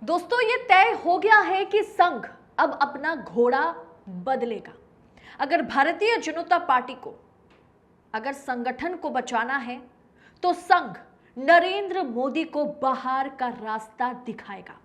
दोस्तों, ये तय हो गया है कि संघ अब अपना घोड़ा बदलेगा। अगर भारतीय जनता पार्टी को, अगर संगठन को बचाना है तो संघ नरेंद्र मोदी को बाहर का रास्ता दिखाएगा।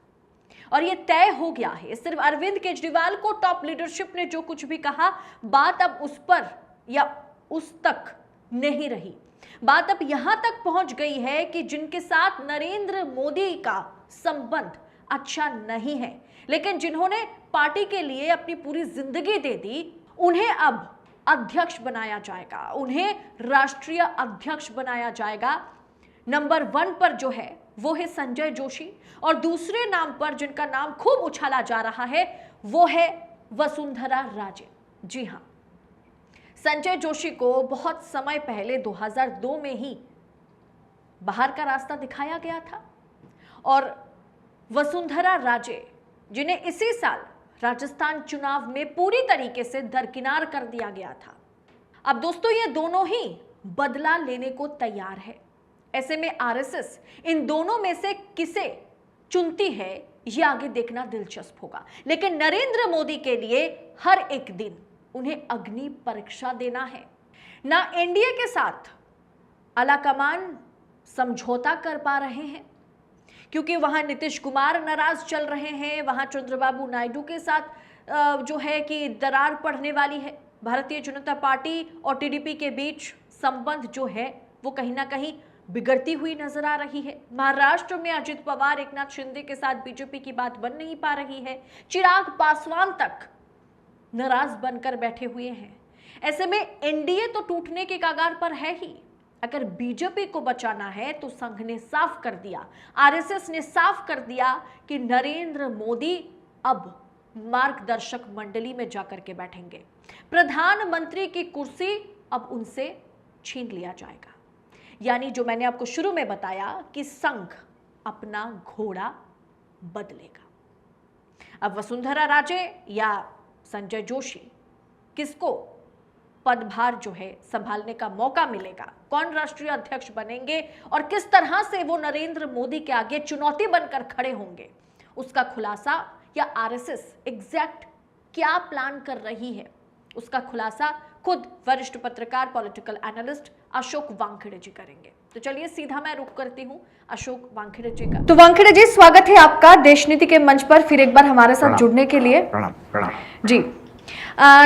और ये तय हो गया है। सिर्फ अरविंद केजरीवाल को टॉप लीडरशिप ने जो कुछ भी कहा, बात अब उस पर या उस तक नहीं रही। बात अब यहां तक पहुंच गई है कि जिनके साथ नरेंद्र मोदी का संबंध अच्छा नहीं है, लेकिन जिन्होंने पार्टी के लिए अपनी पूरी जिंदगी दे दी, उन्हें अब अध्यक्ष बनाया जाएगा, उन्हें राष्ट्रीय अध्यक्ष बनाया जाएगा। नंबर 1 पर जो है वो है संजय जोशी, और दूसरे नाम पर जिनका नाम खूब उछाला जा रहा है वो है वसुंधरा राजे। जी हां, संजय जोशी को बहुत समय पहले 2002 में ही बाहर का रास्ता दिखाया गया था, और वसुंधरा राजे, जिन्हें इसी साल राजस्थान चुनाव में पूरी तरीके से दरकिनार कर दिया गया था। अब दोस्तों, ये दोनों ही बदला लेने को तैयार है। ऐसे में आरएसएस इन दोनों में से किसे चुनती है, यह आगे देखना दिलचस्प होगा। लेकिन नरेंद्र मोदी के लिए हर एक दिन उन्हें अग्नि परीक्षा देना है। ना एनडीए के साथ आलाकमान समझौता कर पा रहे हैं, क्योंकि वहां नीतीश कुमार नाराज चल रहे हैं, वहां चंद्रबाबू नायडू के साथ जो है कि दरार पड़ने वाली है। भारतीय जनता पार्टी और टीडीपी के बीच संबंध जो है वो कहीं ना कहीं बिगड़ती हुई नजर आ रही है। महाराष्ट्र में अजित पवार, एकनाथ शिंदे के साथ बीजेपी की बात बन नहीं पा रही है। चिराग पासवान तक नाराज बनकर बैठे हुए हैं। ऐसे में एनडीए तो टूटने के कगार पर है ही। अगर बीजेपी को बचाना है तो संघ ने साफ कर दिया, आरएसएस ने साफ कर दिया कि नरेंद्र मोदी अब मार्गदर्शक मंडली में जाकर के बैठेंगे। प्रधानमंत्री की कुर्सी अब उनसे छीन लिया जाएगा। यानी जो मैंने आपको शुरू में बताया कि संघ अपना घोड़ा बदलेगा। अब वसुंधरा राजे या संजय जोशी, किसको पदभार जो है संभालने का मौका मिलेगा, कौन राष्ट्रीय अध्यक्ष बनेंगे और किस तरह से वो नरेंद्र मोदी के आगे चुनौती बनकर खड़े होंगे, उसका खुलासा या आरएसएस एग्जैक्ट क्या प्लान कर रही है, उसका खुलासा खुद वरिष्ठ पत्रकार, पॉलिटिकल एनालिस्ट अशोक वानखेड़े जी करेंगे। तो चलिए सीधा मैं रुक करती हूँ अशोक वानखेड़े जी का। तो वानखेड़े जी, स्वागत है आपका देश नीति के मंच पर फिर एक बार हमारे साथ जुड़ने के लिए। प्रणाम। जी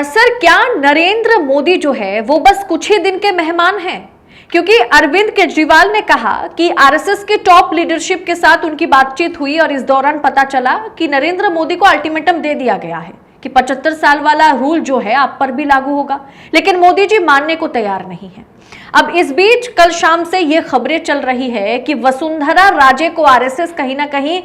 सर, क्या नरेंद्र मोदी जो है वो बस कुछ ही दिन के मेहमान हैं? क्योंकि अरविंद केजरीवाल ने कहा कि आरएसएस के टॉप लीडरशिप के साथ उनकी बातचीत हुई और इस दौरान पता चला कि नरेंद्र मोदी को अल्टीमेटम दे दिया गया है कि 75 साल वाला रूल जो है आप पर भी लागू होगा, लेकिन मोदी जी मानने को तैयार नहीं है। अब इस बीच कल शाम से ये खबरें चल रही है कि वसुंधरा राजे को आरएसएस कहीं ना कहीं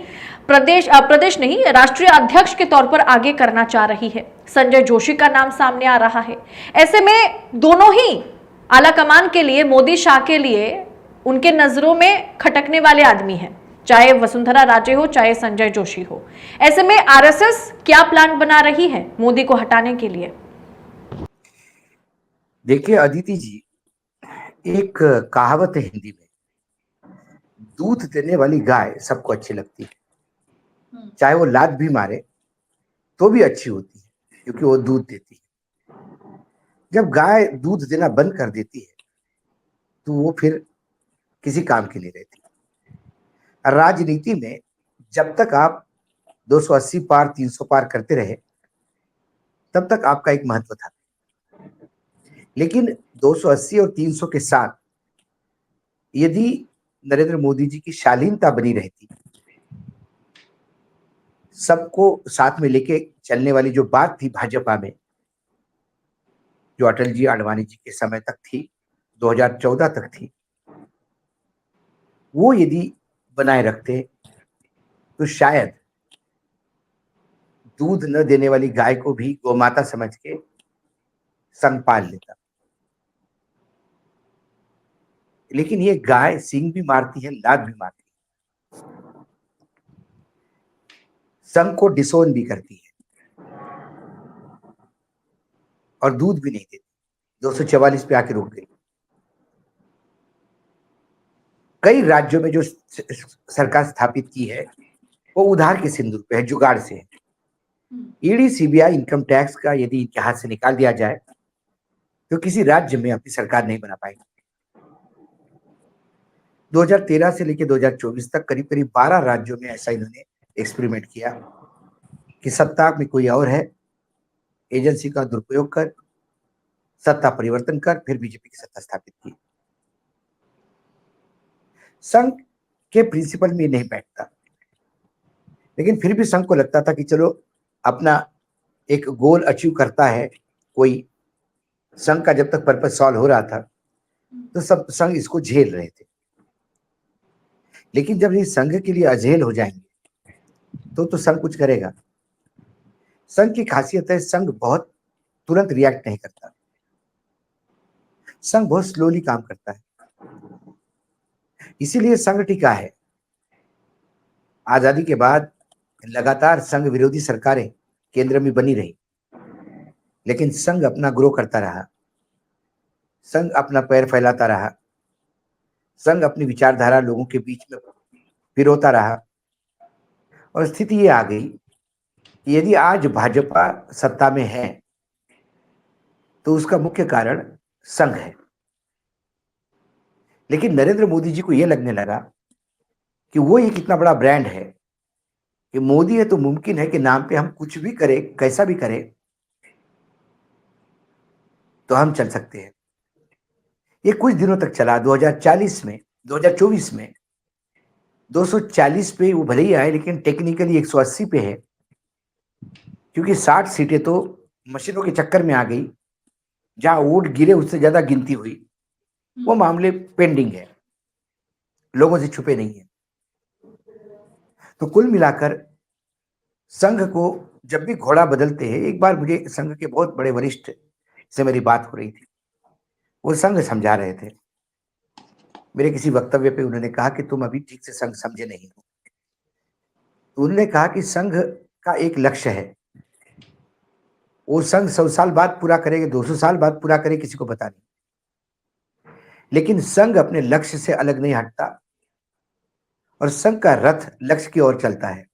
प्रदेश नहीं, राष्ट्रीय अध्यक्ष के तौर पर आगे करना चाह रही है। संजय जोशी का नाम सामने आ रहा है। ऐसे में दोनों ही आलाकमान के लिए, मोदी शाह के लिए उनके नजरों में खटकने वाले आदमी हैं, चाहे वसुंधरा राजे हो चाहे संजय जोशी हो। ऐसे में आरएसएस क्या प्लान बना रही है मोदी को हटाने के लिए? देखिए अदिति जी, एक कहावत है हिंदी में, दूध देने वाली गाय सबको अच्छी लगती है, चाहे वो लात भी मारे तो भी अच्छी होती है, क्योंकि वो दूध देती है। जब गाय दूध देना बंद कर देती है तो वो फिर किसी काम की नहीं रहती। राजनीति में जब तक आप 280 पार 300 पार करते रहे तब तक आपका एक महत्व था, लेकिन 280 और 300 के साथ यदि नरेंद्र मोदी जी की शालीनता बनी रहती, सबको साथ में लेके चलने वाली जो बात थी भाजपा में, जो अटल जी आडवाणी जी के समय तक थी, 2014 तक थी, वो यदि बनाए रखते तो शायद दूध न देने वाली गाय को भी गोमाता समझ के संग पाल लेता। लेकिन ये गाय सींग भी मारती है, लात भी मारती है, संघ को डिसोन भी करती है और दूध भी नहीं देती। 244 पे आके रुक गई। कई राज्यों में जो सरकार स्थापित की है वो उधार के सिंदूर पे है, जुगाड़ से है। ईडी सीबीआई इनकम टैक्स का यदि इनके हाथ से निकाल दिया जाए तो किसी राज्य में अपनी सरकार नहीं बना पाएगी। 2013 से लेकर 2024 तक करीब करीब 12 राज्यों में ऐसा इन्होंने एक्सपेरिमेंट किया कि सत्ता में कोई और है, एजेंसी का दुरुपयोग कर सत्ता परिवर्तन कर फिर बीजेपी की सत्ता स्थापित की। संघ के प्रिंसिपल में नहीं बैठता, लेकिन फिर भी संघ को लगता था कि चलो अपना एक गोल अचीव करता है कोई। संघ का जब तक पर्पस सॉल्व हो रहा था तो सब संघ इसको झेल रहे थे, लेकिन जब ये संघ के लिए अझेल हो जाएंगे तो संघ कुछ करेगा। संघ की खासियत है, संघ बहुत तुरंत रिएक्ट नहीं करता, संघ बहुत स्लोली काम करता है, इसीलिए संघ टिका है। आजादी के बाद लगातार संघ विरोधी सरकारें केंद्र में बनी रही, लेकिन संघ अपना ग्रो करता रहा, संघ अपना पैर फैलाता रहा, संघ अपनी विचारधारा लोगों के बीच में पिरोता रहा। और स्थिति ये आ गई कि यदि आज भाजपा सत्ता में है तो उसका मुख्य कारण संघ है। लेकिन नरेंद्र मोदी जी को यह लगने लगा कि वो एक इतना बड़ा ब्रांड है कि मोदी है तो मुमकिन है कि नाम पे हम कुछ भी करें, कैसा भी करें तो हम चल सकते हैं। ये कुछ दिनों तक चला। 2024 में 240 पे वो भले ही आए, लेकिन टेक्निकली 180 पे है, क्योंकि 60 सीटें तो मशीनों के चक्कर में आ गई। जहां वोट गिरे उससे ज्यादा गिनती हुई, वो मामले पेंडिंग है, लोगों से छुपे नहीं है। तो कुल मिलाकर संघ को जब भी घोड़ा बदलते हैं, एक बार मुझे संघ के बहुत बड़े वरिष्ठ से मेरी बात हो रही थी, वो संघ समझा रहे थे। मेरे किसी वक्तव्य पे उन्होंने कहा कि तुम अभी ठीक से संघ समझे नहीं हो। तो उन्होंने कहा कि संघ का एक लक्ष्य है, वो संघ 100 साल बाद पूरा करेगा, 200 साल बाद पूरा करे, किसी को पता नहीं, लेकिन संघ अपने लक्ष्य से अलग नहीं हटता और संघ का रथ लक्ष्य की ओर चलता है।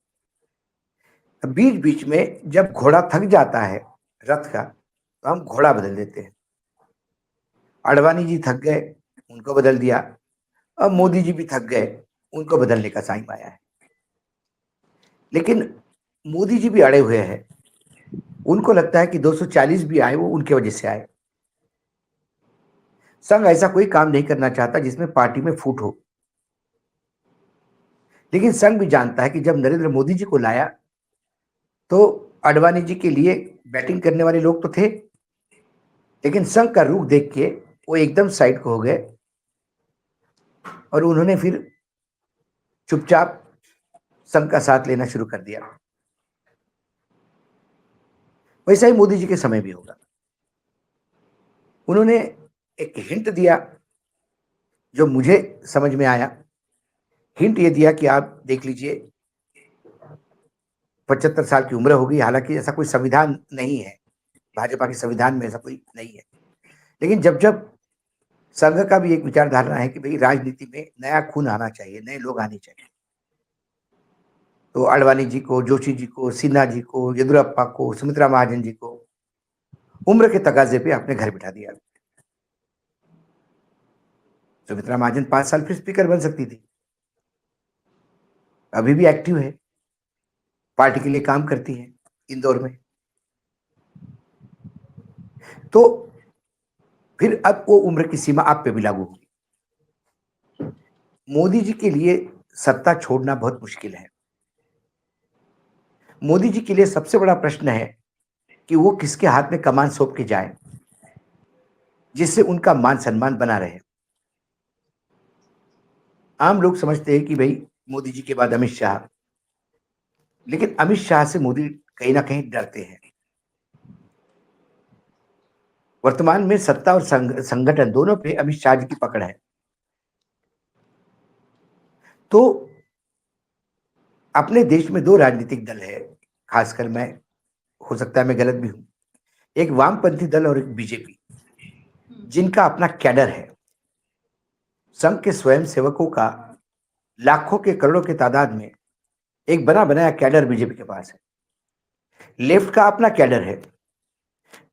बीच बीच में जब घोड़ा थक जाता है रथ का, तो हम घोड़ा बदल देते हैं। आडवाणी जी थक गए, उनको बदल दिया। अब मोदी जी भी थक गए, उनको बदलने का टाइम आया है। लेकिन मोदी जी भी अड़े हुए हैं, उनको लगता है कि 240 भी आए वो उनके वजह से आए। संघ ऐसा कोई काम नहीं करना चाहता जिसमें पार्टी में फूट हो, लेकिन संघ भी जानता है कि जब नरेंद्र मोदी जी को लाया तो आडवाणी जी के लिए बैटिंग करने वाले लोग तो थे, लेकिन संघ का रुख देख के वो एकदम साइड को हो गए और उन्होंने फिर चुपचाप संघ का साथ लेना शुरू कर दिया। वैसा ही मोदी जी के समय भी होगा। उन्होंने एक हिंट दिया जो मुझे समझ में आया। हिंट ये दिया कि आप देख लीजिए 75 साल की उम्र हो गई, हालांकि ऐसा कोई संविधान नहीं है, भाजपा के संविधान में ऐसा कोई नहीं है, लेकिन जब जब संघ का भी एक विचारधारा है कि भाई राजनीति में नया खून आना चाहिए, नए लोग आने चाहिए, तो आडवाणी जी को, जोशी जी को, सिन्हा जी को, येदुरप्पा को, सुमित्रा महाजन जी को उम्र के तकाजे पे अपने घर बिठा दिया। सुमित्रा महाजन 5 साल फिर स्पीकर बन सकती थी, अभी भी एक्टिव है, पार्टी के लिए काम करती है इंदौर में। तो फिर अब वो उम्र की सीमा आप पे भी लागू होगी। मोदी जी के लिए सत्ता छोड़ना बहुत मुश्किल है। मोदी जी के लिए सबसे बड़ा प्रश्न है कि वो किसके हाथ में कमान सौंप के जाए जिससे उनका मान सम्मान बना रहे। आम लोग समझते हैं कि भाई मोदी जी के बाद अमित शाह, लेकिन अमित शाह से मोदी कहीं ना कहीं डरते हैं। वर्तमान में सत्ता और संगठन दोनों पे अमित शाह जी की पकड़ है। तो अपने देश में दो राजनीतिक दल है, खासकर मैं, हो सकता है मैं गलत भी हूं, एक वामपंथी दल और एक बीजेपी, जिनका अपना कैडर है। संघ के स्वयं सेवकों का लाखों के करोड़ों के तादाद में एक बना बनाया कैडर बीजेपी के पास है, लेफ्ट का अपना कैडर है,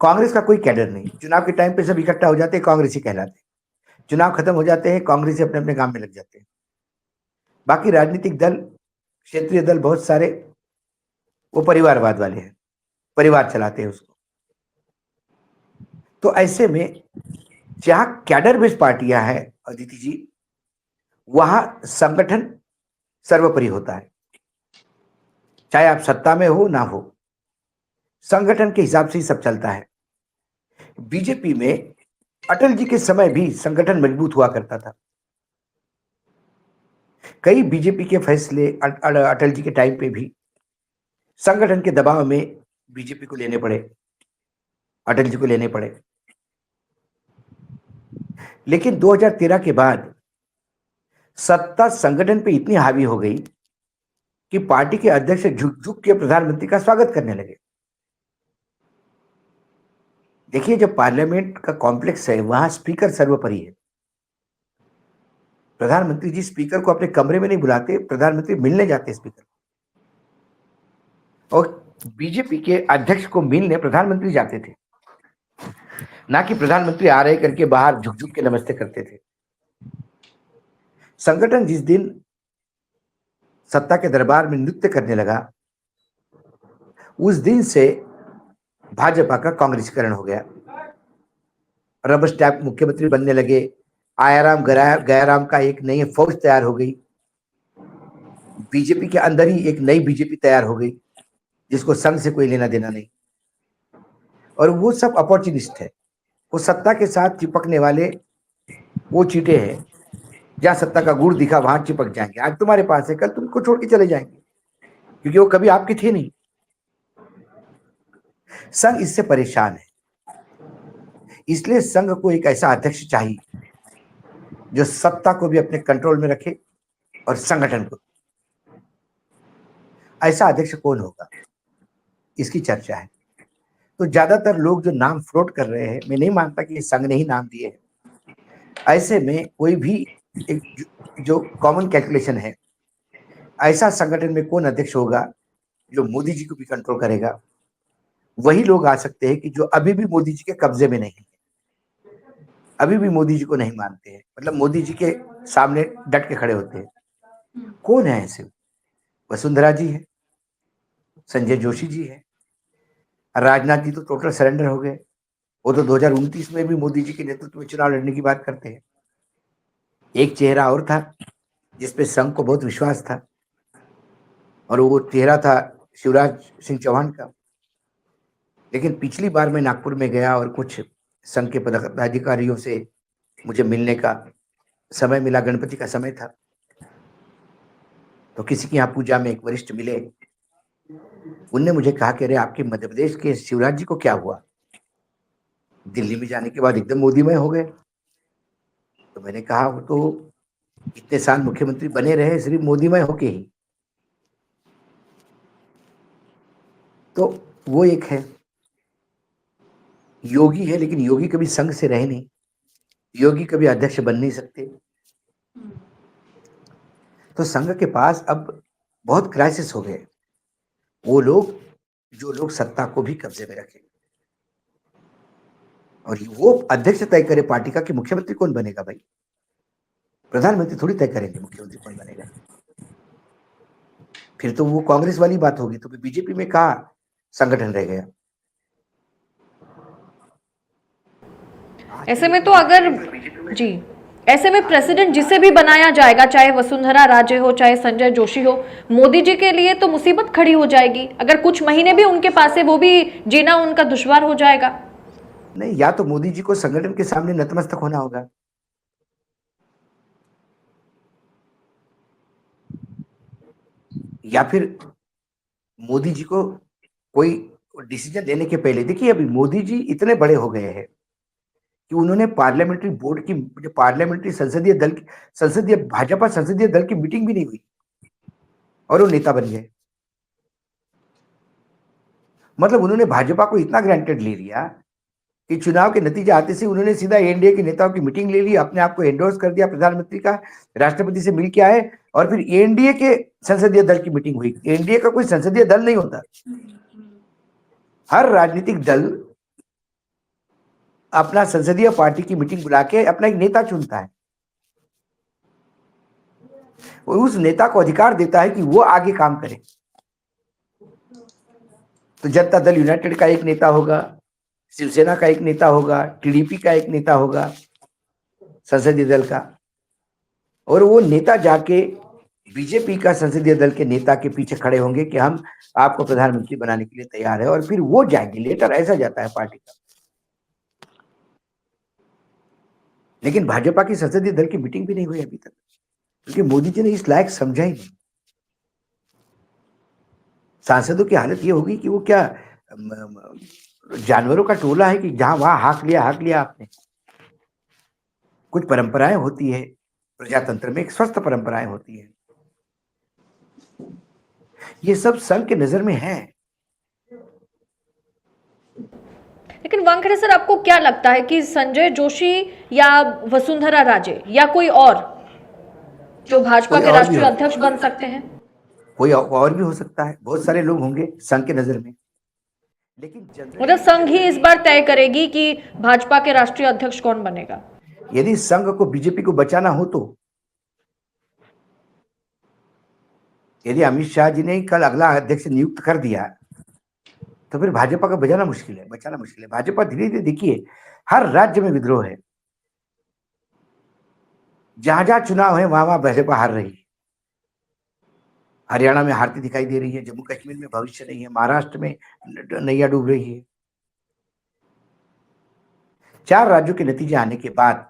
कांग्रेस का कोई कैडर नहीं। चुनाव के टाइम पे सब इकट्ठा हो जाते हैं, कांग्रेसी कहलाते हैं। चुनाव खत्म हो जाते हैं, कांग्रेसी अपने अपने काम में लग जाते हैं। बाकी राजनीतिक दल, क्षेत्रीय दल बहुत सारे, वो परिवारवाद वाले हैं, परिवार चलाते हैं उसको। तो ऐसे में जहां कैडर बेस्ड पार्टियां हैं अदिति जी, वहां संगठन सर्वोपरि होता है। चाहे आप सत्ता में हो ना हो, संगठन के हिसाब से ही सब चलता है। बीजेपी में अटल जी के समय भी संगठन मजबूत हुआ करता था। कई बीजेपी के फैसले अटल जी के टाइम पे भी संगठन के दबाव में बीजेपी को लेने पड़े, अटल जी को लेने पड़े। लेकिन 2013 के बाद सत्ता संगठन पे इतनी हावी हो गई कि पार्टी के अध्यक्ष झुक झुक के प्रधानमंत्री का स्वागत करने लगे। देखिए, जब पार्लियामेंट का कॉम्प्लेक्स है, वहां स्पीकर सर्वोपरि है। प्रधानमंत्री जी स्पीकर को अपने कमरे में नहीं बुलाते, प्रधानमंत्री मिलने जाते स्पीकर को। और बीजेपी के अध्यक्ष को मिलने प्रधानमंत्री जाते थे, ना कि प्रधानमंत्री आ रहे करके बाहर झुक झुक के नमस्ते करते थे। संगठन जिस दिन सत्ता के दरबार में नृत्य करने लगा, उस दिन से भाजपा का कांग्रेसीकरण हो गया। रबर स्टैम्प मुख्यमंत्री बनने लगे। आयाराम गयाराम का एक नई फौज तैयार हो गई। बीजेपी के अंदर ही एक नई बीजेपी तैयार हो गई, जिसको संघ से कोई लेना देना नहीं। और वो सब अपॉर्चुनिस्ट है, वो सत्ता के साथ चिपकने वाले वो चीटे हैं। जहां सत्ता का गुड़ दिखा वहां चिपक जाएंगे। आज तुम्हारे पास है, कल तुमको छोड़ के चले जाएंगे, क्योंकि वो कभी आपके थे नहीं। संघ इससे परेशान है, इसलिए संघ को एक ऐसा अध्यक्ष चाहिए जो सत्ता को भी अपने कंट्रोल में रखे और संगठन को। ऐसा अध्यक्ष कौन होगा, इसकी चर्चा है। तो ज्यादातर लोग जो नाम फ्लोट कर रहे हैं, मैं नहीं मानता कि संघ ने ही नाम दिए हैं। ऐसे में कोई भी एक जो कॉमन कैलकुलेशन है, ऐसा संगठन में कौन अध्यक्ष होगा जो मोदी जी को भी कंट्रोल करेगा, वही लोग आ सकते हैं कि जो अभी भी मोदी जी के कब्जे में नहीं है, अभी भी मोदी जी को नहीं मानते हैं, मतलब मोदी जी के सामने डट के खड़े होते हैं। कौन है ऐसे? वसुंधरा जी है, संजय जोशी जी है, राजनाथ जी तो टोटल सरेंडर हो गए। वो तो 2029 में भी मोदी जी के नेतृत्व में चुनाव लड़ने की बात करते हैं। एक चेहरा और था जिसपे संघ को बहुत विश्वास था, और वो चेहरा था शिवराज सिंह चौहान का। लेकिन पिछली बार मैं नागपुर में गया और कुछ संघ के पदाधिकारियों से मुझे मिलने का समय मिला, गणपति का समय था। तो किसी की यहाँ पूजा में एक वरिष्ठ मिले, उनने मुझे कहा कि अरे आपके मध्य प्रदेश के शिवराज जी को क्या हुआ, दिल्ली में जाने के बाद एकदम मोदीमय हो गए। तो मैंने कहा वो तो इतने साल मुख्यमंत्री बने रहे सिर्फ मोदीमय होके ही। तो वो एक है, योगी है, लेकिन योगी कभी संघ से रहे नहीं, योगी कभी अध्यक्ष बन नहीं सकते। तो संघ के पास अब बहुत क्राइसिस हो गए। वो लोग जो लोग सत्ता को भी कब्जे में रखें, और वो अध्यक्ष तय करे पार्टी का कि मुख्यमंत्री कौन बनेगा। भाई प्रधानमंत्री थोड़ी तय करेंगे मुख्यमंत्री कौन बनेगा, फिर तो वो कांग्रेस वाली बात होगी। तो बीजेपी में कहा संगठन रह गया। ऐसे में तो अगर जी, ऐसे में प्रेसिडेंट जिसे भी बनाया जाएगा, चाहे वसुंधरा राजे हो चाहे संजय जोशी हो, मोदी जी के लिए तो मुसीबत खड़ी हो जाएगी। अगर कुछ महीने भी उनके पास है, वो भी जीना उनका दुश्वार हो जाएगा। नहीं, या तो मोदी जी को संगठन के सामने नतमस्तक होना होगा, या फिर मोदी जी को कोई डिसीजन लेने के पहले, देखिए अभी मोदी जी इतने बड़े हो गए हैं कि उन्होंने पार्लियामेंट्री बोर्ड की, जो पार्लियामेंट्री संसदीय दल की, संसदीय भाजपा संसदीय दल की मीटिंग भी नहीं हुई और वो नेता बन गए। मतलब उन्होंने भाजपा को इतना ग्रांटेड ले लिया कि चुनाव के नतीजे आते से उन्होंने सीधा एनडीए के नेताओं की मीटिंग ले ली, अपने आप को एंडोर्स कर दिया प्रधानमंत्री का, राष्ट्रपति से मिल के आए और फिर एनडीए के संसदीय दल की मीटिंग हुई। एनडीए का कोई संसदीय दल नहीं होता, हर राजनीतिक दल अपना संसदीय पार्टी की मीटिंग बुला के अपना एक नेता चुनता है और उस नेता को अधिकार देता है कि वो आगे काम करे। तो जनता दल यूनाइटेड का एक नेता होगा, शिवसेना का एक नेता होगा, टीडीपी का एक नेता होगा संसदीय दल का, और वो नेता जाके बीजेपी का संसदीय दल के नेता के पीछे खड़े होंगे कि हम आपको प्रधानमंत्री बनाने के लिए तैयार है, और फिर वो जाएंगे। लेटर ऐसा जाता है पार्टी का। लेकिन भाजपा की संसदीय दल की मीटिंग भी नहीं हुई अभी तक, क्योंकि मोदी जी ने इस लायक समझा ही नहीं। सांसदों की हालत ये होगी कि वो क्या जानवरों का टोला है कि जहां वहां हाक लिया आपने। कुछ परंपराएं होती है प्रजातंत्र में, एक स्वस्थ परंपराएं होती है, ये सब संघ के नजर में है। लेकिन वानखेड़े सर, आपको क्या लगता है कि संजय जोशी या वसुंधरा राजे या कोई और जो भाजपा के राष्ट्रीय अध्यक्ष बन सकते हैं? कोई और भी हो सकता है, बहुत सारे लोग होंगे संघ के नजर में, लेकिन मतलब संघ ही इस बार तय करेगी कि भाजपा के राष्ट्रीय अध्यक्ष कौन बनेगा। यदि संघ को बीजेपी को बचाना हो तो, यदि अमित शाह जी ने कल अगला अध्यक्ष नियुक्त कर दिया तो फिर भाजपा का बचाना मुश्किल है। भाजपा धीरे धीरे, देखिए हर राज्य में विद्रोह है, जहां जहां चुनाव है वहां वहां भाजपा हार रही है। हरियाणा में हारती दिखाई दे रही है, जम्मू कश्मीर में भविष्य नहीं है, महाराष्ट्र में नैया डूब रही है। 4 राज्यों के नतीजे आने के बाद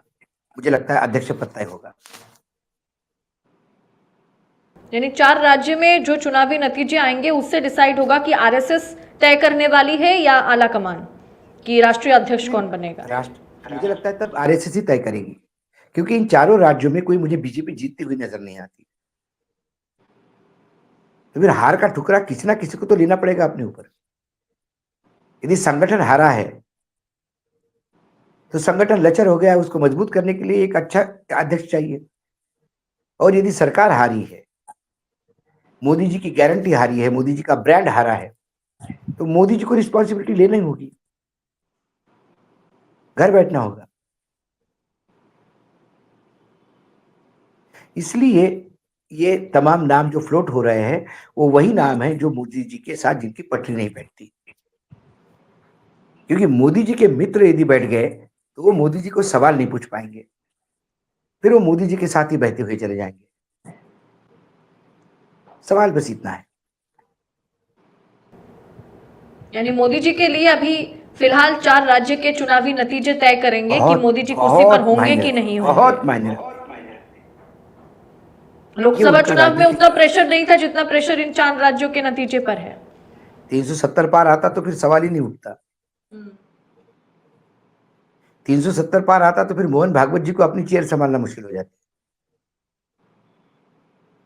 मुझे लगता है अध्यक्ष पद तय होगा। यानी 4 राज्य में जो चुनावी नतीजे आएंगे उससे डिसाइड होगा कि आरएसएस तय करने वाली है या आला कमान कि राष्ट्रीय अध्यक्ष कौन बनेगा। मुझे लगता है तब आरएसएस ही तय करेगी, क्योंकि इन 4 राज्यों में कोई मुझे बीजेपी जीतती हुई नजर नहीं आती। तो फिर हार का ठुकरा किसी ना किसी को तो लेना पड़ेगा अपने ऊपर। यदि संगठन हारा है तो संगठन लचर हो गया है, उसको मजबूत करने के लिए एक अच्छा अध्यक्ष चाहिए। और यदि सरकार हारी है, मोदी जी की गारंटी हारी है, मोदी जी का ब्रांड हारा है, तो मोदी जी को रिस्पॉन्सिबिलिटी लेनी होगी, घर बैठना होगा। इसलिए ये तमाम नाम जो फ्लोट हो रहे हैं वो वही नाम है जो मोदी जी के साथ जिनकी पटरी नहीं बैठती, क्योंकि मोदी जी के मित्र यदि बैठ गए तो वो मोदी जी को सवाल नहीं पूछ पाएंगे, फिर वो मोदी जी के साथ ही बहते हुए चले जाएंगे। सवाल बस इतना है। यानी मोदी जी के लिए अभी फिलहाल 4 राज्य के चुनावी नतीजे तय करेंगे कि मोदी जी कुर्सी पर होंगे कि नहीं होंगे। बहुत मायने। लोकसभा चुनाव में उतना प्रेशर नहीं था जितना प्रेशर इन 4 राज्यों के नतीजे पर है। 370 पार आता तो फिर सवाल ही नहीं उठता। 370 पार आता तो फिर मोहन भागवत जी को अपनी चेयर संभालना मुश्किल हो जाती।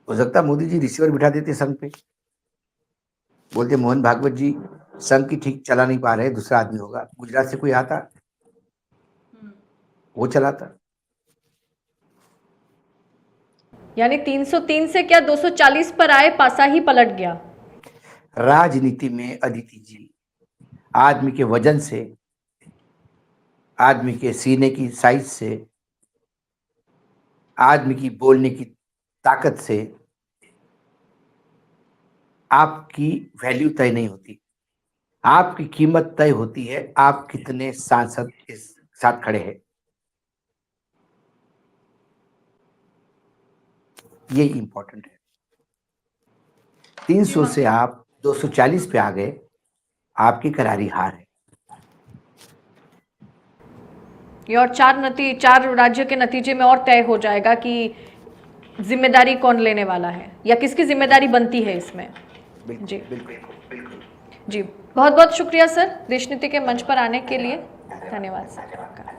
हो सकता मोदी जी रिसीवर बिठा देते संघ पे, बोलते मोहन भागवत जी संघ की ठीक चला नहीं पा रहे, दूसरा आदमी होगा। गुजरात से कोई आता, वो चलाता। यानी 303 से क्या 240 पर आए, पासा ही पलट गया। राजनीति में अदिति जी आदमी के वजन से, आदमी के सीने की साइज से, आदमी की बोलने की ताकत से आपकी वैल्यू तय नहीं होती। आपकी कीमत तय होती है आप कितने सांसद के साथ खड़े हैं, ये इंपॉर्टेंट है। 300 से आप 240 पे आ गए, आपकी करारी हार है। ये और 4 राज्य के नतीजे में और तय हो जाएगा कि जिम्मेदारी कौन लेने वाला है या किसकी जिम्मेदारी बनती है इसमें। जी बिल्कुल। जी, बहुत बहुत शुक्रिया सर देशनीति के मंच पर आने के लिए। धन्यवाद सर आपका।